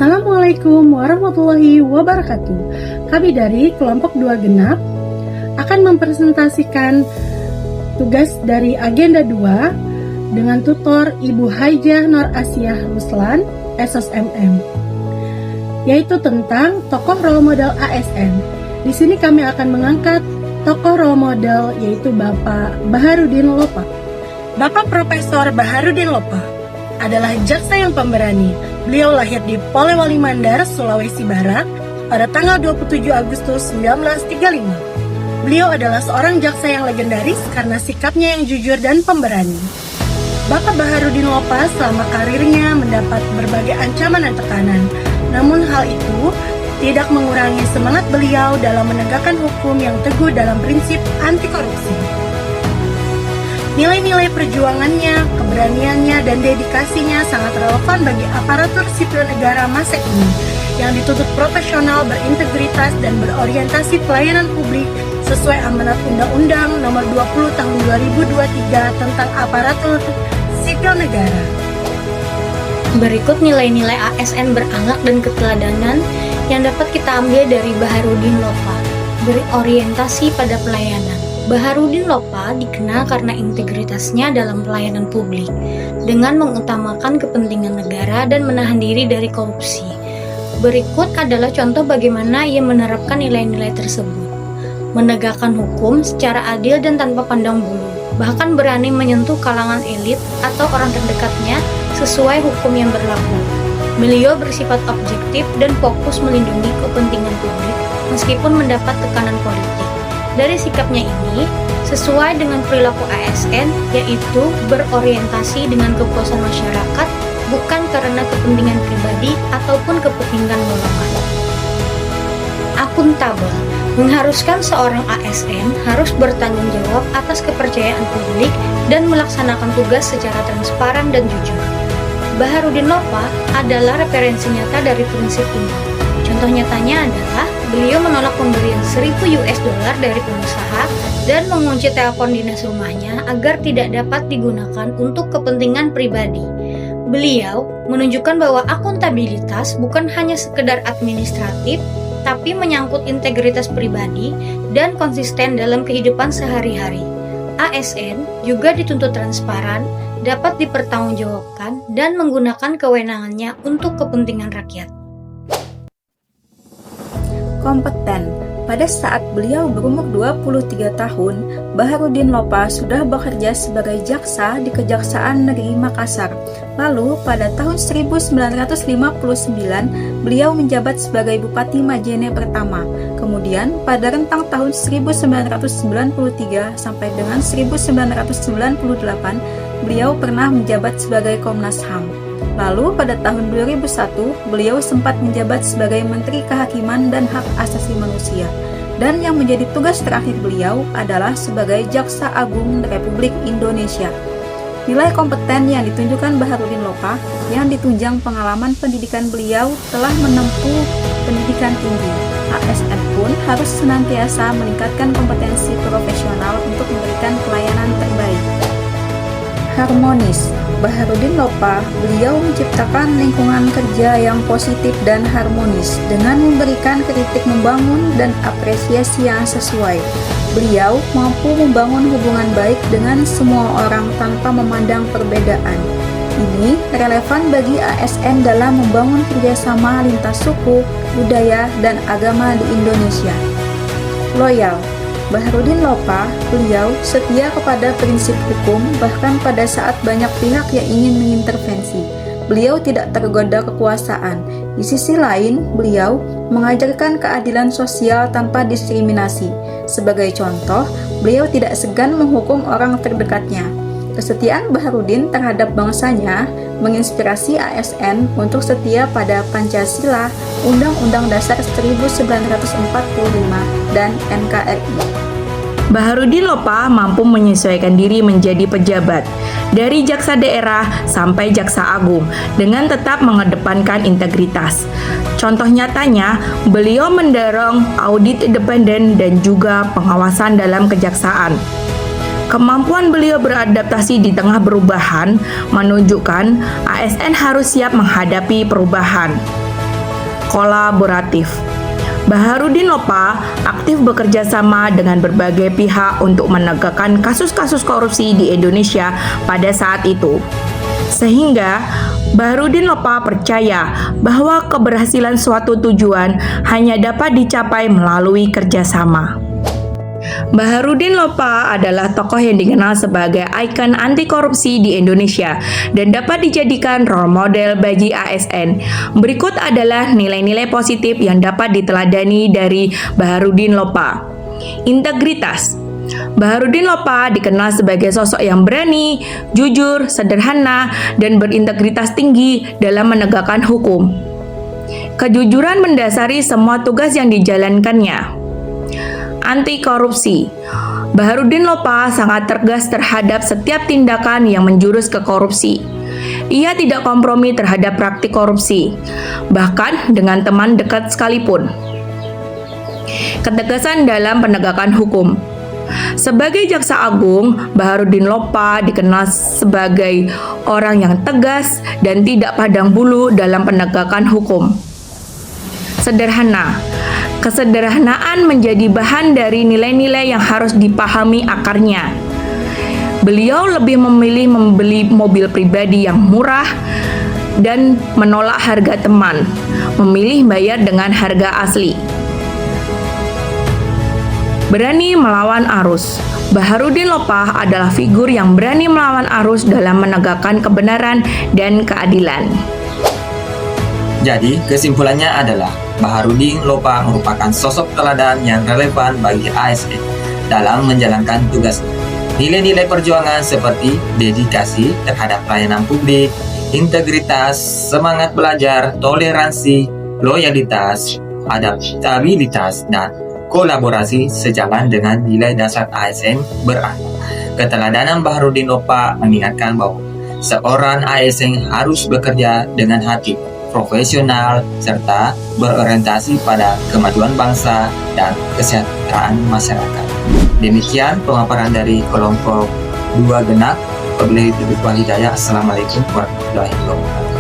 Assalamualaikum warahmatullahi wabarakatuh. Kami dari kelompok 2 genap akan mempresentasikan tugas dari agenda 2 dengan tutor Ibu Haijah Nur Asiah Ruslan, SSMM, yaitu tentang tokoh role model ASN. Di sini kami akan mengangkat tokoh role model yaitu Bapak Baharudin Lopa. Bapak Profesor Baharudin Lopa adalah jaksa yang pemberani. Beliau lahir di Polewali Mandar, Sulawesi Barat pada tanggal 27 Agustus 1935. Beliau adalah seorang jaksa yang legendaris karena sikapnya yang jujur dan pemberani. Bapak Baharudin Lopa selama karirnya mendapat berbagai ancaman dan tekanan. Namun hal itu tidak mengurangi semangat beliau dalam menegakkan hukum yang teguh dalam prinsip anti korupsi. Nilai-nilai perjuangannya, keberaniannya, dan dedikasinya sangat relevan bagi aparatur sipil negara masa ini yang dituntut profesional, berintegritas, dan berorientasi pelayanan publik sesuai amanat Undang-Undang Nomor 20 Tahun 2023 tentang aparatur sipil negara. Berikut nilai-nilai ASN berakhlak dan keteladanan yang dapat kita ambil dari Baharudin Lopa. Berorientasi pada pelayanan. Baharudin Lopa dikenal karena integritasnya dalam pelayanan publik, dengan mengutamakan kepentingan negara dan menahan diri dari korupsi. Berikut adalah contoh bagaimana ia menerapkan nilai-nilai tersebut. Menegakkan hukum secara adil dan tanpa pandang bulu, bahkan berani menyentuh kalangan elit atau orang terdekatnya sesuai hukum yang berlaku. Beliau bersifat objektif dan fokus melindungi kepentingan publik meskipun mendapat tekanan politik. Dari sikapnya ini, sesuai dengan perilaku ASN, yaitu berorientasi dengan kepuasan masyarakat, bukan karena kepentingan pribadi ataupun kepentingan golongan. Akuntabel mengharuskan seorang ASN harus bertanggung jawab atas kepercayaan publik dan melaksanakan tugas secara transparan dan jujur. Baharudin Lopa adalah referensi nyata dari prinsip ini. Contoh nyatanya adalah beliau menolak pemberian $1.000 dari pengusaha dan mengunci telepon dinas rumahnya agar tidak dapat digunakan untuk kepentingan pribadi. Beliau menunjukkan bahwa akuntabilitas bukan hanya sekedar administratif, tapi menyangkut integritas pribadi dan konsisten dalam kehidupan sehari-hari. ASN juga dituntut transparan, dapat dipertanggungjawabkan, dan menggunakan kewenangannya untuk kepentingan rakyat. Kompeten. Pada saat beliau berumur 23 tahun, Baharudin Lopa sudah bekerja sebagai jaksa di Kejaksaan Negeri Makassar. Lalu, pada tahun 1959, beliau menjabat sebagai Bupati Majene pertama. Kemudian, pada rentang tahun 1993 sampai dengan 1998, beliau pernah menjabat sebagai Komnas HAM. Lalu pada tahun 2001, beliau sempat menjabat sebagai Menteri Kehakiman dan Hak Asasi Manusia. Dan yang menjadi tugas terakhir beliau adalah sebagai Jaksa Agung Republik Indonesia. Nilai kompeten yang ditunjukkan Baharudin Lopa yang ditunjang pengalaman pendidikan beliau telah menempuh pendidikan tinggi. ASN pun harus senantiasa meningkatkan kompetensi profesional untuk memberikan pelayanan terbaik. Harmonis. Baharudin Lopa, beliau menciptakan lingkungan kerja yang positif dan harmonis dengan memberikan kritik membangun dan apresiasi yang sesuai. Beliau mampu membangun hubungan baik dengan semua orang tanpa memandang perbedaan. Ini relevan bagi ASN dalam membangun kerjasama lintas suku, budaya, dan agama di Indonesia. Loyal. Baharudin Lopa, beliau setia kepada prinsip hukum bahkan pada saat banyak pihak yang ingin mengintervensi. Beliau tidak tergoda kekuasaan. Di sisi lain, beliau mengajarkan keadilan sosial tanpa diskriminasi. Sebagai contoh, beliau tidak segan menghukum orang terdekatnya. Kesetiaan Baharudin terhadap bangsanya menginspirasi ASN untuk setia pada Pancasila, Undang-Undang Dasar 1945, dan NKRI. Baharudin Lopa mampu menyesuaikan diri menjadi pejabat, dari jaksa daerah sampai jaksa agung, dengan tetap mengedepankan integritas. Contoh nyatanya, beliau mendorong audit independen dan juga pengawasan dalam kejaksaan. Kemampuan beliau beradaptasi di tengah perubahan menunjukkan ASN harus siap menghadapi perubahan. kolaboratif. Baharudin Lopa aktif bekerja sama dengan berbagai pihak untuk menegakkan kasus-kasus korupsi di Indonesia pada saat itu. Sehingga Baharudin Lopa percaya bahwa keberhasilan suatu tujuan hanya dapat dicapai melalui kerjasama. Baharudin Lopa adalah tokoh yang dikenal sebagai ikon anti korupsi di Indonesia dan dapat dijadikan role model bagi ASN. Berikut adalah nilai-nilai positif yang dapat diteladani dari Baharudin Lopa. Integritas. Baharudin Lopa dikenal sebagai sosok yang berani, jujur, sederhana, dan berintegritas tinggi dalam menegakkan hukum. Kejujuran mendasari semua tugas yang dijalankannya. Anti korupsi. Baharudin Lopa sangat tegas terhadap setiap tindakan yang menjurus ke korupsi. Ia tidak kompromi terhadap praktik korupsi, bahkan dengan teman dekat sekalipun. Ketegasan dalam penegakan hukum. Sebagai Jaksa Agung, Baharudin Lopa dikenal sebagai orang yang tegas dan tidak pandang bulu dalam penegakan hukum. Sederhana. Kesederhanaan menjadi bahan dari nilai-nilai yang harus dipahami akarnya. Beliau lebih memilih membeli mobil pribadi yang murah dan menolak harga teman, memilih bayar dengan harga asli. Berani melawan arus. Baharudin Lopa adalah figur yang berani melawan arus dalam menegakkan kebenaran dan keadilan. Jadi, kesimpulannya adalah Baharudin Lopa merupakan sosok teladan yang relevan bagi ASN dalam menjalankan tugasnya. Nilai-nilai perjuangan seperti dedikasi terhadap pelayanan publik, integritas, semangat belajar, toleransi, loyalitas, adaptabilitas, dan kolaborasi sejalan dengan nilai dasar ASN berakhlak. Keteladanan Baharudin Lopa mengingatkan bahwa seorang ASN harus bekerja dengan hati, profesional, serta berorientasi pada kemajuan bangsa dan kesejahteraan masyarakat. Demikian pemaparan dari kelompok 2 genap. Wabillahi taufiq wal hidayah. Assalamualaikum warahmatullahi wabarakatuh.